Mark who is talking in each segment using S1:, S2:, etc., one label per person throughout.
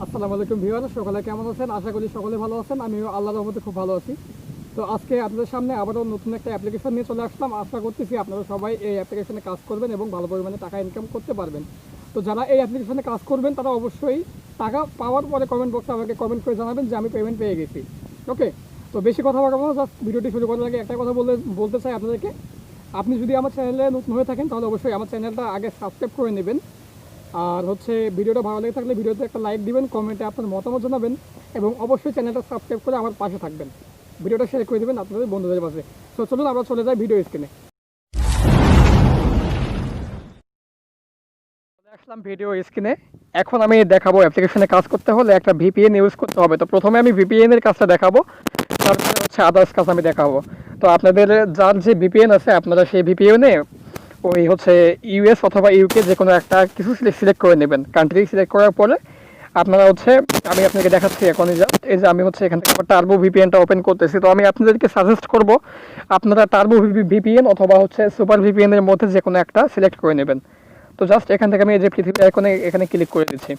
S1: আসসালামু আলাইকুম ভিউয়ার, সকলে কেমন আছেন? আশা করি সকলে ভালো আছেন। আমিও আল্লাহর রহমতে খুব ভালো আছি। তো আজকে আপনাদের সামনে আবারও নতুন একটা অ্যাপ্লিকেশন নিয়ে চলে আসলাম। আশা করতেছি আপনারা সবাই এই অ্যাপ্লিকেশনে কাজ করবেন এবং ভালো পরিমাণে টাকা ইনকাম করতে পারবেন। তো যারা এই অ্যাপ্লিকেশনে কাজ করবেন তারা অবশ্যই টাকা পাওয়ার পরে কমেন্ট বক্সে আমাকে কমেন্ট করে জানাবেন যে আমি পেমেন্ট পেয়ে গেছি। ওকে, তো বেশি কথা বলবো না, জাস্ট ভিডিওটি শুরু করার আগে একটা কথা বলতে চাই আপনাদেরকে। আপনি যদি আমার চ্যানেলে নতুন হয়ে থাকেন তাহলে অবশ্যই আমার চ্যানেলটা আগে সাবস্ক্রাইব করে নেবেন। আর ভিডিওটা ভালো লেগে থাকলে ভিডিওতে একটা লাইক দিবেন, কমেন্টে আপনার মতামত জানাবেন এবং অবশ্যই চ্যানেলটা সাবস্ক্রাইব করে আমার পাশে থাকবেন। ভিডিওটা শেয়ার করে দেবেন আপনাদের বন্ধুদের পাশে। তো চলুন আমরা চলে যাই ভিডিও স্ক্রিনে। আসলাম ভিডিও স্ক্রিনে। এখন আমি দেখাবো অ্যাপ্লিকেশনে কাজ করতে হলে একটা ভিপিএন ইউজ করতে হবে। তো প্রথমে আমি ভিপিএন এর কাজটা দেখাবো, তারপরে আদার্স কাজ আমি দেখাবো। তো আপনাদের যার যে ভিপিএন আছে আপনারা সেই ভিপিএনে ওই ইউএস অথবা ইউকে যে কোনো একটা কিছু সিলেক্ট করে নেবেন। কান্ট্রি সিলেক্ট করার পরে আপনারা আমি আপনাকে দেখাচ্ছি এখন এই যে আমি এখান থেকে আমার টার্বো ভিপিএনটা ওপেন করতেছি। তো আমি আপনাদেরকে সাজেস্ট করব আপনারা টার্বো ভিপিএন অথবা সুপার ভিপিএন এর মধ্যে যে কোনো একটা সিলেক্ট করে নেবেন। তো জাস্ট এখান থেকে আমি এই যে পৃথিবী আইকনে এখানে ক্লিক করে দিচ্ছি।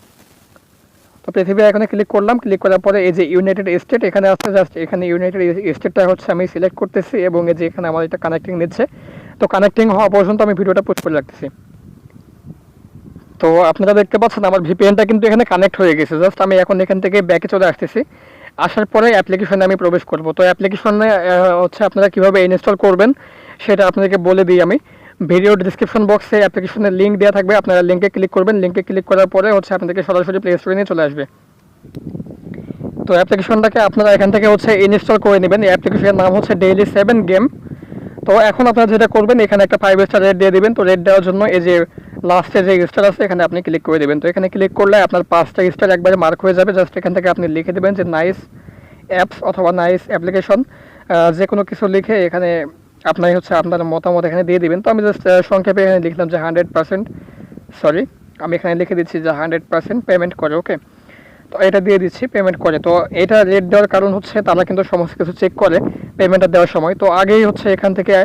S1: তো পৃথিবী আইকনে ক্লিক করলাম। ক্লিক করার পরে এই যে ইউনাইটেড স্টেট এখানে আছে, জাস্ট এখানে ইউনাইটেড স্টেটটা আমি সিলেক্ট করতেছি এবং এই যে এখানে আমার এটা কানেক্টিং নিচ্ছে। তো কানেক্টিং হওয়া পর্যন্ত আমি ভিডিওটা পোস্ট করে রাখতেছি। তো আপনারা দেখতে পাচ্ছেন আমার ভিপিএনটা কিন্তু এখানে কানেক্ট হয়ে গেছে। জাস্ট আমি এখন এখান থেকে ব্যাকে চলে আসতেছি। আসার পরে অ্যাপ্লিকেশনে আমি প্রবেশ করব। তো অ্যাপ্লিকেশনে আপনারা কীভাবে ইনস্টল করবেন সেটা আপনাদেরকে বলে দিই আমি। ভিডিও ডিসক্রিপশন বক্সে অ্যাপ্লিকেশনের লিঙ্ক দেওয়া থাকবে, আপনারা লিঙ্কে ক্লিক করবেন। লিঙ্কে ক্লিক করার পরে আপনাদেরকে সরাসরি প্লে স্টোরে নিয়ে চলে আসবে। তো অ্যাপ্লিকেশনটাকে আপনারা এখান থেকে ইনস্টল করে নেবেন। এই অ্যাপ্লিকেশনের নাম ডেইলি 7 গেম। তো এখন আপনারা যেটা করবেন এখানে একটা 5 স্টার রেট দিয়ে দিবেন। তো রেট দেওয়ার জন্য এই যে লাস্টে যে স্টার আছে এখানে আপনি ক্লিক করে দেবেন। তো এখানে ক্লিক করলে আপনার 5টা স্টার একবারে মার্ক হয়ে যাবে। জাস্ট এখান থেকে আপনি লিখে দেবেন যে নাইস অ্যাপস অথবা নাইস অ্যাপ্লিকেশন, যে কোনো কিছু লিখে এখানে আপনার আপনার মতামত এখানে দিয়ে দিবেন। তো আমি জাস্ট সংক্ষেপে এখানে লিখলাম যে 100%, সরি আমি এখানে লিখে দিচ্ছি যে 100% পেমেন্ট করে। ওকে, তো এটা দিয়ে দিচ্ছি পেমেন্ট করে। তো এটা রেট দেওয়ার কারণ তারা কিন্তু সমস্ত কিছু চেক করে পেমেন্টটা দেওয়ার সময়। তো আগেই এখান থেকে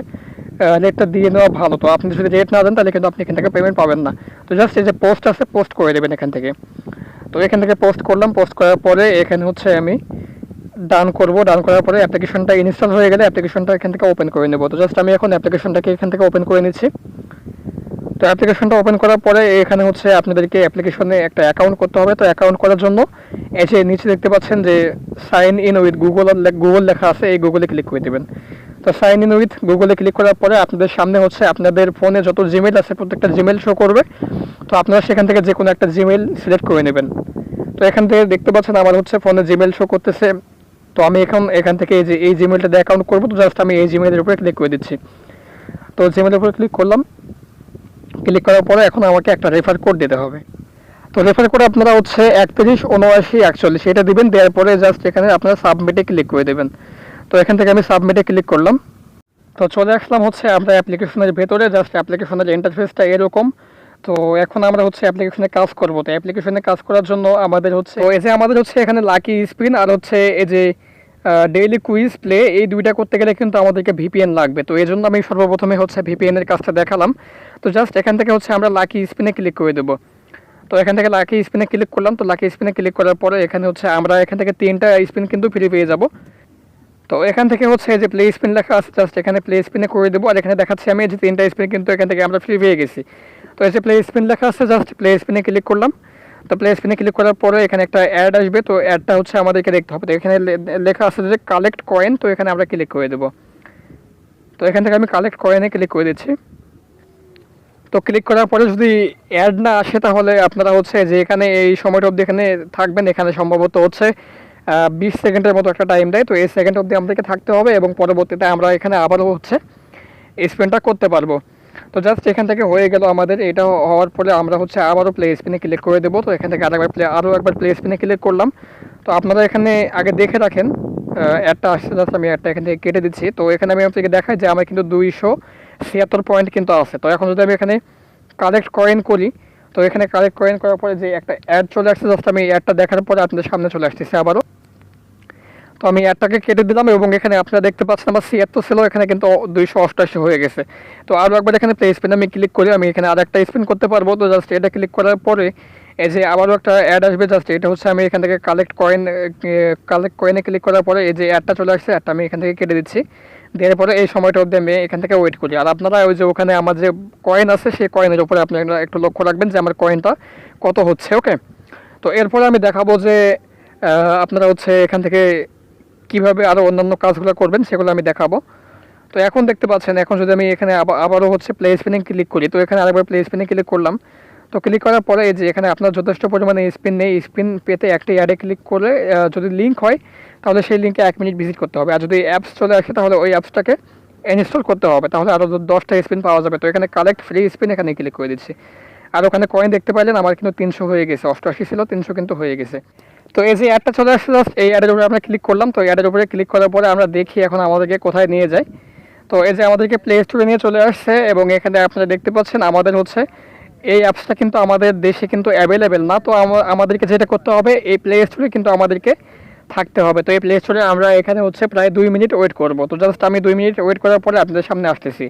S1: রেটটা দিয়ে নেওয়া ভালো। তো আপনি যদি রেট না দেন তাহলে কিন্তু আপনি এখান থেকে পেমেন্ট পাবেন না। তো জাস্ট এই যে পোস্ট আছে পোস্ট করে দেবেন এখান থেকে। তো এখান থেকে পোস্ট করলাম। পোস্ট করার পরে এখানে আমি ডান করব। ডান করার পরে অ্যাপ্লিকেশনটা ইনস্টল হয়ে গেলে অ্যাপ্লিকেশনটা এখান থেকে ওপেন করে নেব। তো জাস্ট আমি এখন অ্যাপ্লিকেশনটাকে এখান থেকে ওপেন করে নিচ্ছি। তো অ্যাপ্লিকেশনটা ওপেন করার পরে এখানে আপনাদেরকে অ্যাপ্লিকেশনে একটা অ্যাকাউন্ট করতে হবে। তো অ্যাকাউন্ট করার জন্য এই যে নিচে দেখতে পাচ্ছেন যে সাইন ইন উইথ গুগল লেখা আছে, এই গুগলে ক্লিক করে দেবেন। তো সাইন ইন উইথ গুগলে ক্লিক করার পরে আপনাদের সামনে আপনাদের ফোনে যত জিমেল আছে প্রত্যেকটা জিমেল শো করবে। তো আপনারা সেখান থেকে যে কোনো একটা জিমেল সিলেক্ট করে নেবেন। তো এখান থেকে দেখতে পাচ্ছেন আমার ফোনে জিমেল শো করতেছে। তো আমি এখান থেকে এই জিমেলটা দিয়ে অ্যাকাউন্ট করবো। তো জাস্ট আমি এই জিমেলের উপরে ক্লিক করে দিচ্ছি। তো জিমেলের উপরে ক্লিক করলাম। ক্লিক করার পরে এখন আমাকে একটা রেফার কোড দিতে হবে। তো রেফার কোড আপনারা 31 79 41 এটা দিবেন। দেওয়ার পরে জাস্ট এখানে আপনারা সাবমিটে ক্লিক করে দেবেন। তো এখান থেকে আমি সাবমিটে ক্লিক করলাম। তো চলে আসলাম আমরা অ্যাপ্লিকেশনের ভেতরে। জাস্ট অ্যাপ্লিকেশনের ইন্টারফেসটা এরকম। তো এখন আমরা অ্যাপ্লিকেশনে কাজ করব। তো অ্যাপ্লিকেশনে কাজ করার জন্য আমাদের তো এই যে আমাদের এখানে লাকি স্পিন আর এই যে ডেইলি কুইজ প্লে, এই দুইটা করতে গেলে কিন্তু আমাদেরকে ভিপিএন লাগবে। তো এই জন্য আমি সর্বপ্রথমে ভিপিএন এর কাজটা দেখালাম। তো জাস্ট এখান থেকে আমরা লাকি স্পিনে ক্লিক করে দেবো। তো এখান থেকে লাকি স্পিনে ক্লিক করলাম। তো লাকি স্পিনে ক্লিক করার পরে এখানে আমরা এখান থেকে 3টা স্পিন কিন্তু ফ্রি পেয়ে যাব। তো এখান থেকে এই যে প্লে স্পিন লেখা আছে, জাস্ট এখানে প্লে স্পিনে করে দেবো। আর এখানে দেখাচ্ছি আমি যে 3টা স্পিন কিন্তু এখান থেকে আমরা ফ্রি পেয়ে গেছি। তো এই যে প্লে স্পিন লেখা আছে, জাস্ট প্লে স্পিনে ক্লিক করলাম। তো প্লে স্পিনে ক্লিক করার পরে এখানে একটা অ্যাড আসবে। তো অ্যাডটা আমাদেরকে দেখতে হবে। তো এখানে লেখা আছে যে কালেক্ট কয়েন। তো এখানে আমরা ক্লিক করে দেবো। তো এখান থেকে আমি কালেক্ট কয়েনে ক্লিক করে দিচ্ছি। তো ক্লিক করার পরে যদি অ্যাড না আসে তাহলে আপনারা যে এখানে এই সময়টা অবধি এখানে থাকবেন। এখানে সম্ভবত 20 সেকেন্ডের মতো একটা টাইম দেয়। তো এই সেকেন্ড অবধি আমাদেরকে থাকতে হবে এবং পরবর্তীতে আমরা এখানে আবারও স্পিনটা করতে পারবো। তো জাস্ট এখান থেকে হয়ে গেল আমাদের। এটা হওয়ার পরে আমরা আবারও প্লে স্পিনে ক্লিক করে দেবো। তো এখান থেকে আরও একবার প্লে স্পিনে ক্লিক করলাম। তো আপনারা এখানে আগে দেখে রাখেন অ্যাডটা আসছে, জাস্ট আমি অ্যাডটা এখান থেকে কেটে দিচ্ছি। তো এখানে আমি আপনাকে দেখাই যে আমার কিন্তু 276 পয়েন্ট কিন্তু আছে। তো এখন যদি আমি এখানে কালেক্ট কয়েন করি, তো এখানে কালেক্ট কয়েন করার পরে যে একটা অ্যাড চলে আসছে, জাস্ট আমি অ্যাডটা দেখার পরে আপনাদের সামনে চলে আসতেছে আবারও। তো আমি অ্যাডটাকে কেটে দিলাম এবং এখানে আপনারা দেখতে পাচ্ছেন আমার 76 ছিল, এখানে কিন্তু 288 হয়ে গেছে। তো আরও একবার এখানে প্লে স্পিন আমি ক্লিক করি, আমি এখানে আর একটা স্পিন করতে পারবো। তো জাস্ট এটা ক্লিক করার পরে এই যে আবারও একটা অ্যাড আসবে, জাস্ট এটা হচ্ছে আমি এখান থেকে কালেক্ট কয়েনে ক্লিক করার পরে এই যে অ্যাডটা চলে আসছে, অ্যাডটা আমি এখান থেকে কেটে দিচ্ছি। দেওয়ার পরে এই সময়টা অবধি আমি এখান থেকে ওয়েট করি। আর আপনারা ওই যে ওখানে আমার যে কয়েন আছে সেই কয়েনের উপরে আপনারা একটু লক্ষ্য রাখবেন যে আমার কয়েনটা কত হচ্ছে। ওকে, তো এরপরে আমি দেখাবো যে আপনারা হচ্ছে এখান থেকে কিভাবে আরও অন্যান্য কাজগুলো করবেন সেগুলো আমি দেখাবো। তো এখন দেখতে পাচ্ছেন, এখন যদি আমি এখানে আবারও হচ্ছে প্লে স্পিনে ক্লিক করি, তো এখানে আরেকবার প্লে স্পিনে ক্লিক করলাম। তো ক্লিক করার পরে এই যে এখানে আপনার যথেষ্ট পরিমাণে স্পিন নেই, স্পিন পেতে একটি অ্যাডে ক্লিক করে যদি লিঙ্ক হয় তাহলে সেই লিঙ্কে 1 মিনিট ভিজিট করতে হবে। আর যদি অ্যাপস চলে আসে তাহলে ওই অ্যাপসটাকে ইনস্টল করতে হবে, তাহলে আরও 10টা স্পিন পাওয়া যাবে। তো এখানে কালেক্ট ফ্রি স্পিন এখানে ক্লিক করে দিচ্ছি। আর ওখানে কয়েন দেখতে পাইলেন আমার কিন্তু 300 হয়ে গেছে, 88 ছিল 300 কিন্তু হয়ে গেছে। তো এই যে অ্যাডটা চলে আসছে, জাস্ট এই অ্যাডের উপরে আমরা ক্লিক করলাম। তো অ্যাডের উপরে ক্লিক করার পরে আমরা দেখি এখন আমাদেরকে কোথায় নিয়ে যায়। তো এই যে আমাদেরকে প্লে স্টোরে নিয়ে চলে আসছে, এবং এখানে আপনারা দেখতে পাচ্ছেন আমাদের হচ্ছে এই অ্যাপসটা কিন্তু আমাদের দেশে কিন্তু অ্যাভেলেবেল না। তো আমাদেরকে যেটা করতে হবে, এই প্লে স্টোরে কিন্তু আমাদেরকে থাকতে হবে। তো এই প্লে স্টোরে আমরা এখানে হচ্ছে প্রায় 2 মিনিট ওয়েট করব। তো জাস্ট আমি 2 মিনিট ওয়েট করার পরে আপনাদের সামনে আসতেছি।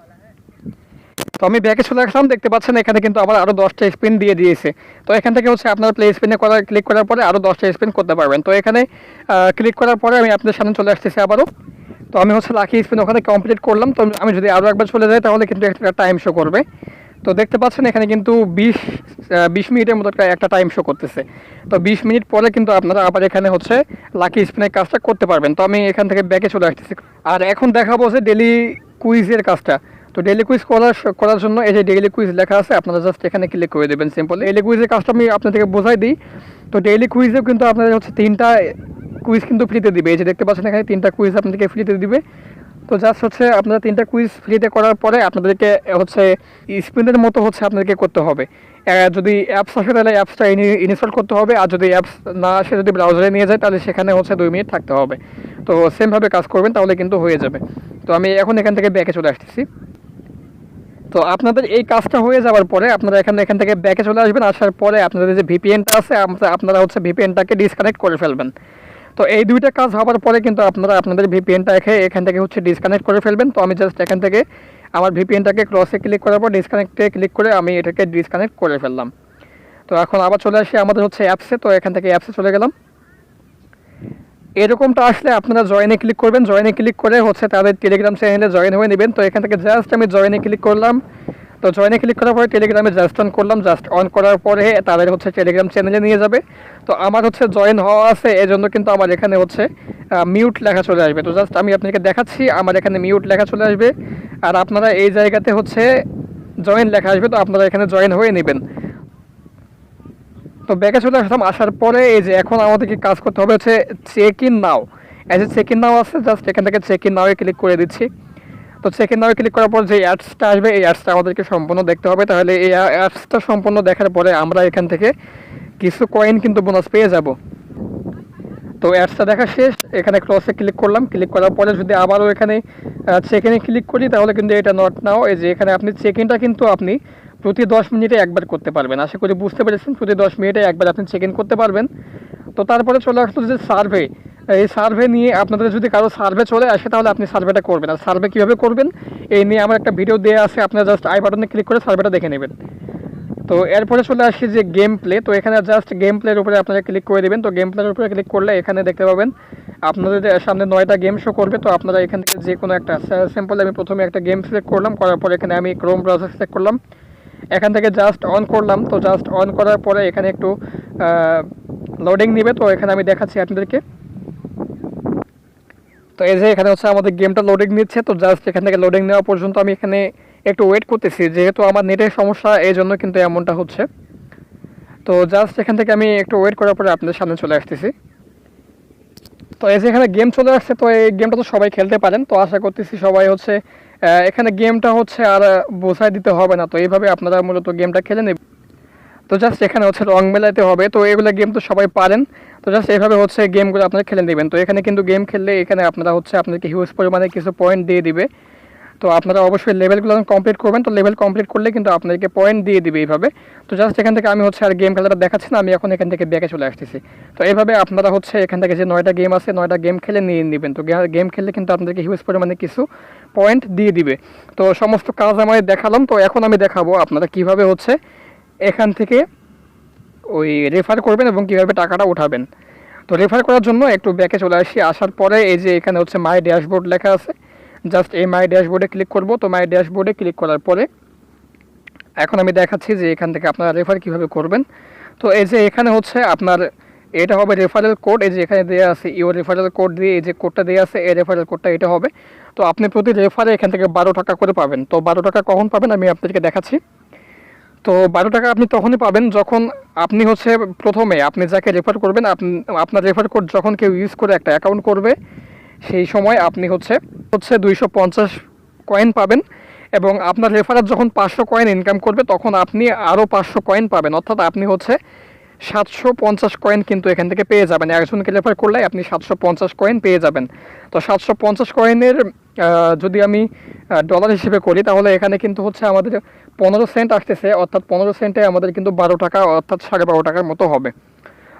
S1: তো আমি ব্যাকে চলে আসলাম, দেখতে পাচ্ছেন এখানে কিন্তু আবার আরও 10টা স্পিন দিয়ে দিয়েছে। তো এখান থেকে হচ্ছে আপনার প্লে স্পিনে ক্লিক করার পরে আরও 10টা স্পিন করতে পারবেন। তো এখানে ক্লিক করার পরে আমি আপনাদের সামনে চলে আসতেছি আবারও। তো আমি হচ্ছে লাকি স্পিন ওখানে কমপ্লিট করলাম। তো আমি যদি আরও একবার চলে যাই তাহলে কিন্তু একটা টাইম শো করবে। তো দেখতে পাচ্ছেন এখানে কিন্তু 20 মিনিটের মতো একটা টাইম শো করতেছে। তো 20 মিনিট পরে কিন্তু আপনারা আবার এখানে হচ্ছে লাকি স্পিনের কাজটা করতে পারবেন। তো আমি এখান থেকে ব্যাকে চলে আসতেছি। আর এখন দেখাবো যে ডেলি কুইজের কাজটা। তো ডেইলি কুইজ করার জন্য এই যে ডেইলি কুইজ লেখা আছে, আপনারা জাস্ট এখানে ক্লিক করে দেবেন সিম্পল। ডেইলি কুইজের কাজটা আমি আপনাদেরকে বোঝাই দিই। তো ডেইলি কুইজেও কিন্তু আপনাদের হচ্ছে 3টা কুইজ কিন্তু ফ্রিতে দিবে। এই যে দেখতে পাচ্ছেন এখানে 3টা কুইজ আপনাদেরকে ফ্রিতে দিবে। তো জাস্ট হচ্ছে আপনারা 3টা কুইজ ফ্রিতে করার পরে আপনাদেরকে হচ্ছে স্পিনের মতো হচ্ছে আপনাদেরকে করতে হবে। যদি অ্যাপস আসে তাহলে অ্যাপসটা ইনস্টল করতে হবে, আর যদি অ্যাপস না আসে, যদি ব্রাউজারে নিয়ে যায় তাহলে সেখানে হচ্ছে 2 মিনিট থাকতে হবে। তো সেমভাবে কাজ করবেন তাহলে কিন্তু হয়ে যাবে। তো আমি এখন এখান থেকে ব্যাকে চলে আসতেছি। তো আপনাদের এই কাজটা হয়ে যাওয়ার পরে আপনারা এখান থেকে ব্যাকে চলে আসবেন। আসার পরে আপনাদের যে ভিপিএনটা আছে আপনারা হচ্ছে ভিপিএনটাকে ডিসকানেক্ট করে ফেলবেন। তো এই দুইটা কাজ হওয়ার পরে কিন্তু আপনারা আপনাদের ভিপিএনটা এখান থেকে হচ্ছে ডিসকানেক্ট করে ফেলবেন। তো আমি জাস্ট এখান থেকে আমার ভিপিএনটাকে ক্রসে ক্লিক করার পর ডিসকানেক্টে ক্লিক করে আমি এটাকে ডিসকানেক্ট করে ফেললাম। তো এখন আবার চলে আসি আমাদের হচ্ছে অ্যাপসে। তো এখান থেকে অ্যাপসে চলে গেলাম। এরকমটা আসলে আপনারা জয়েনে ক্লিক করবেন। জয়েনে ক্লিক করে হচ্ছে তাদের টেলিগ্রাম চ্যানেলে জয়েন হয়ে নেবেন। তো এখান থেকে জাস্ট আমি জয়েনে ক্লিক করলাম। তো জয়েনে ক্লিক করার পরে টেলিগ্রামে জাস্ট অন করলাম। জাস্ট অন করার পরে তাদের হচ্ছে টেলিগ্রাম চ্যানেলে নিয়ে যাবে। তো আমার হচ্ছে জয়েন হওয়া আছে, এজন্য কিন্তু আমার এখানে হচ্ছে মিউট লেখা চলে আসবে। তো জাস্ট আমি আপনাকে দেখাচ্ছি, আমার এখানে মিউট লেখা চলে আসবে। আর আপনারা এই জায়গাতে হচ্ছে জয়েন লেখা আসবে, তো আপনারা এখানে জয়েন হয়ে নেবেন। তো ব্যাকে চলে আসলাম। আসার পরে এই যে এখন আমাদেরকে কাজ করতে হবে হচ্ছে চেক ইন নাও। এই যে চেক ইন নাও আছে, জাস্ট এখান থেকে চেক ইন নাওয়ে ক্লিক করে দিচ্ছি। তো চেক ইন নাওয়ে ক্লিক করার পর যে অ্যাডসটা আসবে এই অ্যাডসটা আমাদেরকে সম্পূর্ণ দেখতে হবে। তাহলে এই অ্যাডসটা সম্পূর্ণ দেখার পরে আমরা এখান থেকে কিছু কয়েন কিন্তু বোনাস পেয়ে যাব। তো অ্যাডসটা দেখা শেষ, এখানে ক্রসে ক্লিক করলাম। ক্লিক করার পরে যদি আবারও এখানে চেক ইনে ক্লিক করি তাহলে কিন্তু এটা নট নাও। এই যে এখানে আপনি চেক ইনটা কিন্তু আপনি প্রতি 10 মিনিটে একবার করতে পারবেন। আশা করি বুঝতে পেরেছেন, প্রতি 10 মিনিটে একবার আপনি চেক ইন করতে পারবেন। তো তারপরে চলে আসলো যে সার্ভে। এই সার্ভে নিয়ে আপনাদের যদি কারো সার্ভে চলে আসে তাহলে আপনি সার্ভেটা করবেন। আর সার্ভে কীভাবে করবেন এই নিয়ে আমার একটা ভিডিও দেওয়া আছে, আপনারা জাস্ট আই বাটনে ক্লিক করে সার্ভেটা দেখে নেবেন। তো এরপরে চলে আসি যে গেম প্লে। তো এখানে জাস্ট গেম প্লের উপরে আপনারা ক্লিক করে দেবেন। তো গেম প্লের উপরে ক্লিক করলে এখানে দেখতে পাবেন আপনাদের সামনে 9টা গেম শো করবে। তো আপনারা এখান থেকে যে কোনো একটা সিম্পল, আমি প্রথমে একটা গেম সিলেক্ট করলাম, করার পর এখানে আমি ক্রোম ব্রাউজার সিলেক্ট করলাম, এখান থেকে জাস্ট অন করলাম। তো জাস্ট অন করার পরে এখানে একটু লোডিং নেবে। তো এখানে আমি দেখাচ্ছি আপনাদেরকে। তো এই যে এখানে হচ্ছে আমাদের গেমটা লোডিং নিচ্ছে। তো জাস্ট এখান থেকে লোডিং নেওয়া পর্যন্ত আমি এখানে একটু ওয়েট করতেছি, যেহেতু আমার নেটের সমস্যা এই জন্য কিন্তু এমনটা হচ্ছে। তো জাস্ট এখান থেকে আমি একটু ওয়েট করার পরে আপনাদের সামনে চলে আসতেছি। তো এই যে এখানে গেম চলে আসছে। তো এই গেমটা তো সবাই খেলতে পারেন, তো আশা করতেছি সবাই হচ্ছে এখানে গেমটা হচ্ছে আর বোঝাই দিতে হবে না। তো এইভাবে আপনারা মূলত গেমটা খেলে নেবেন। তো জাস্ট এখানে হচ্ছে রং মেলাতে হবে। তো এগুলো গেম তো সবাই পারেন। তো জাস্ট এইভাবে হচ্ছে গেমগুলো আপনারা খেলে নেবেন। তো এখানে কিন্তু গেম খেললে এখানে আপনারা হচ্ছে আপনাদেরকে হিউজ পরিমাণে কিছু পয়েন্ট দিয়ে দিবে। তো আপনারা অবশ্যই লেভেলগুলো কমপ্লিট করবেন। তো লেভেল কমপ্লিট করলে কিন্তু আপনাদেরকে পয়েন্ট দিয়ে দিবে এইভাবে। তো জাস্ট এখান থেকে আমি হচ্ছে আর গেম খেলাটা দেখাচ্ছি না, আমি এখন এখান থেকে ব্যাকে চলে আসতেছি। তো এইভাবে আপনারা হচ্ছে এখান থেকে যে 9টা গেম আছে 9টা গেম খেলে নিয়ে নেবেন। তো গেম খেললে কিন্তু আপনাদেরকে হিউজ পরিমাণে কিছু পয়েন্ট দিয়ে দিবে। তো সমস্ত কাজ আমি দেখালাম। তো এখন আমি দেখাবো আপনারা কিভাবে হচ্ছে এখান থেকে ওই রেফার করবেন এবং কীভাবে টাকাটা উঠাবেন। তো রেফার করার জন্য একটু ব্যাকে চলে আসি, আসার পরে এই যে এখানে হচ্ছে মাই ড্যাশবোর্ড লেখা আছে, জাস্ট এই মাই ড্যাশবোর্ডে ক্লিক করব। তো মাই ড্যাশবোর্ডে ক্লিক করার পরে এখন আমি দেখাচ্ছি যে এখান থেকে আপনারা রেফার কীভাবে করবেন। তো এই যে এখানে হচ্ছে আপনার এটা হবে রেফারেল কোড, এই যে এখানে দেওয়া আছে ইওর রেফারেল কোড দিয়ে এই যে কোডটা দেওয়া আছে, এই রেফারেল কোডটা এটা হবে। তো আপনি প্রতি রেফারে এখান থেকে 12 টাকা করে পাবেন। তো 12 টাকা কখন পাবেন আমি আপনাদেরকে দেখাচ্ছি। তো 12 টাকা আপনি তখনই পাবেন যখন আপনি হচ্ছে প্রথমে আপনি যাকে রেফার করবেন, আপনার রেফার কোড যখন কেউ ইউজ করে একটা অ্যাকাউন্ট করবে, সেই সময় আপনি হচ্ছে 250 কয়েন পাবেন। এবং আপনার রেফারার যখন 500 কয়েন ইনকাম করবে তখন আপনি আরও 500 কয়েন পাবেন, অর্থাৎ আপনি হচ্ছে 750 কয়েন কিন্তু এখান থেকে পেয়ে যাবেন। একজনকে রেফার করলে আপনি 750 কয়েন পেয়ে যাবেন। তো 750 কয়েনের যদি আমি ডলার হিসেবে করি তাহলে এখানে কিন্তু হচ্ছে আমাদের 15 সেন্ট আসতেছে, অর্থাৎ 15 সেন্টে আমাদের কিন্তু 12 টাকা, অর্থাৎ 12.5 টাকার মতো হবে।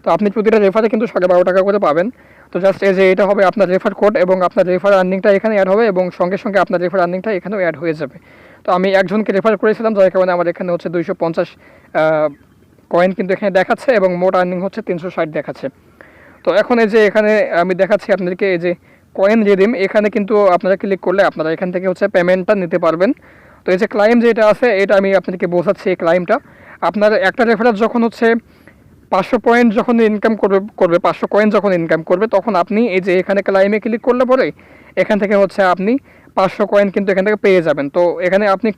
S1: তো আপনি প্রতিটা রেফারে কিন্তু 12.5 টাকা করে পাবেন। তো জাস্ট এই যে এটা হবে আপনার রেফার কোড এবং আপনার রেফার আর্নিংটা এখানে অ্যাড হবে এবং সঙ্গে সঙ্গে আপনার রেফার আর্নিংটা এখানেও অ্যাড হয়ে যাবে। তো আমি একজনকে রেফার করেছিলাম, যার কারণে আমার এখানে হচ্ছে 250 কয়েন কিন্তু এখানে দেখাচ্ছে এবং মোট আর্নিং হচ্ছে 360 দেখাচ্ছে। তো এখন এই যে এখানে আমি দেখাচ্ছি আপনাদেরকে, এই যে কয়েন রিডিম, এখানে কিন্তু আপনারা ক্লিক করলে আপনারা এখান থেকে হচ্ছে পেমেন্টটা নিতে পারবেন। তো এই যে ক্লাইম যেটা আছে এটা আমি আপনাদেরকে বোঝাচ্ছি। এই ক্লাইমটা আপনার একটা রেফারেন্স যখন হচ্ছে 500 পয়েন্ট যখন ইনকাম করবে 500 কয়েন যখন ইনকাম করবে তখন আপনি এই যে এখানে ক্লাইমে ক্লিক করলে পরে এখান থেকে হচ্ছে আপনি 500 কয়েন কিন্তু এখান থেকে পেয়ে যাবেন। তো এখানে আপনি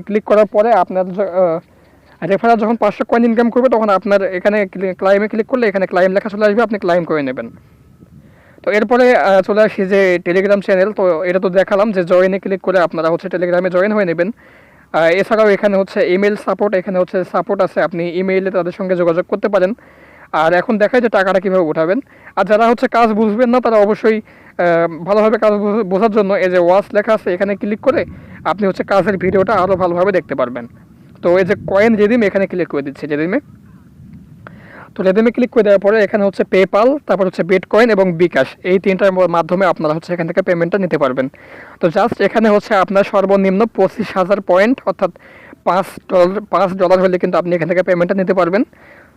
S1: ক্লিক করার পরে আপনার রেফারার যখন 500 কয়েন ইনকাম করবে তখন আপনার এখানে ক্লাইমে ক্লিক করলে এখানে ক্লাইম লেখা চলে আসবে, আপনি ক্লাইম করে নেবেন। তো এরপরে চলে আসি যে টেলিগ্রাম চ্যানেল। তো এটা তো দেখালাম যে জয়েনে ক্লিক করে আপনারা হচ্ছে টেলিগ্রামে জয়েন হয়ে নেবেন। এছাড়াও এখানে হচ্ছে ইমেল সাপোর্ট, এখানে হচ্ছে সাপোর্ট আছে, আপনি ইমেইলে তাদের সঙ্গে যোগাযোগ করতে পারেন। আর এখন দেখায় যে টাকাটা কীভাবে উঠাবেন। আর যারা হচ্ছে কাজ বুঝবেন না তারা অবশ্যই ভালোভাবে কাজ বোঝার জন্য এই যে ওয়াচ লেখা আছে এখানে ক্লিক করে আপনি হচ্ছে কাজের ভিডিওটা আরও ভালোভাবে দেখতে পারবেন। তো এই যে কয়েন রেডিম এখানে ক্লিক করে দিচ্ছে রেডিমে। তো রেডিমে ক্লিক করে দেওয়ার পরে এখানে হচ্ছে পেপাল, তারপর হচ্ছে বিটকয়েন এবং বিকাশ, এই তিনটার মাধ্যমে আপনারা হচ্ছে এখান থেকে পেমেন্টটা নিতে পারবেন। তো জাস্ট এখানে হচ্ছে আপনার সর্বনিম্ন 25,000 পয়েন্ট অর্থাৎ $5 হলে কিন্তু আপনি এখান থেকে পেমেন্টটা নিতে পারবেন।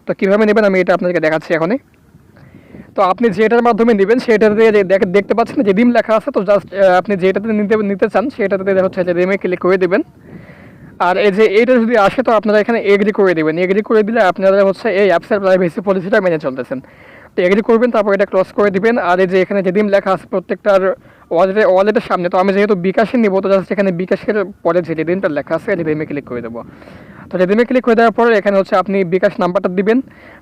S1: তো কীভাবে নেবেন আমি এটা আপনাদেরকে দেখাচ্ছি এখনই। তো আপনি যেটার মাধ্যমে নেবেন সেটাতে দেখতে পাচ্ছেন রেডিম লেখা আছে। তো জাস্ট আপনি যেটাতে নিতে চান সেটাতে হচ্ছে রেডিমে ক্লিক করে দেবেন। আর এই যে এইটা যদি আসে তো আপনারা এখানে এগ্রি করে দেবেন। এগ্রি করে দিলে আপনারা হচ্ছে এই অ্যাপসের প্রাইভেসি পলিসিটা মেনে চলতেছেন। তো এগ্রি করবেন, তারপর এটা ক্লোজ করে দিবেন। আর এই যে এখানে রেডিম লেখা আছে প্রত্যেকটার ওয়ালেটের সামনে, তো আমি যেহেতু বিকাশে নিব তো জাস্ট এখানে বিকাশের পরে যে রেডিমটা লেখা আছে রেডিমে ক্লিক করে দেবো। তো রেডিমে ক্লিক করে দেওয়ার পরে এখানে হচ্ছে আপনি বিকাশ নাম্বারটা দিবেন,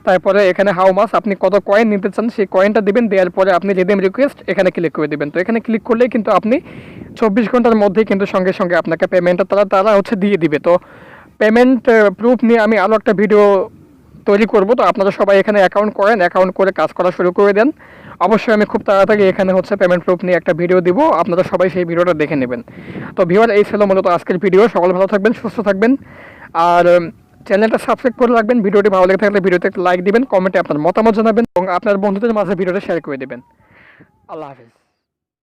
S1: তারপরে এখানে হাউ মাস আপনি কত কয়েন নিতে চান সেই কয়েনটা দিবেন, দেওয়ার পরে আপনি রেডিম রিকোয়েস্ট এখানে ক্লিক করে দেবেন। তো এখানে ক্লিক করলেই কিন্তু আপনি 24 ঘন্টার মধ্যেই কিন্তু সঙ্গে সঙ্গে আপনাকে পেমেন্টটা তারা হচ্ছে দিয়ে দিবে। তো পেমেন্ট প্রুফ নিয়ে আমি আরও একটা ভিডিও তৈরি করব। তো আপনারা সবাই এখানে অ্যাকাউন্ট করে কাজ করা শুরু করে দেন। অবশ্যই আমি খুব তাড়াতাড়ি এখানে হচ্ছে পেমেন্ট প্রুফ নিয়ে একটা ভিডিও দিব, আপনারা সবাই সেই ভিডিওটা দেখে নেবেন। তো ভিউয়ার এই ছিল মূলত আজকের ভিডিও। সকলে ভালো থাকবেন, সুস্থ থাকবেন, আর চ্যানেলটা সাবস্ক্রাইব করে রাখবেন। ভিডিওটি ভালো লেগে থাকলে ভিডিওতে একটা লাইক দিবেন, কমেন্টে আপনার মতামত জানাবেন এবং আপনার বন্ধুদের মাঝে ভিডিওটা শেয়ার করে দেবেন। আল্লাহ হাফিজ।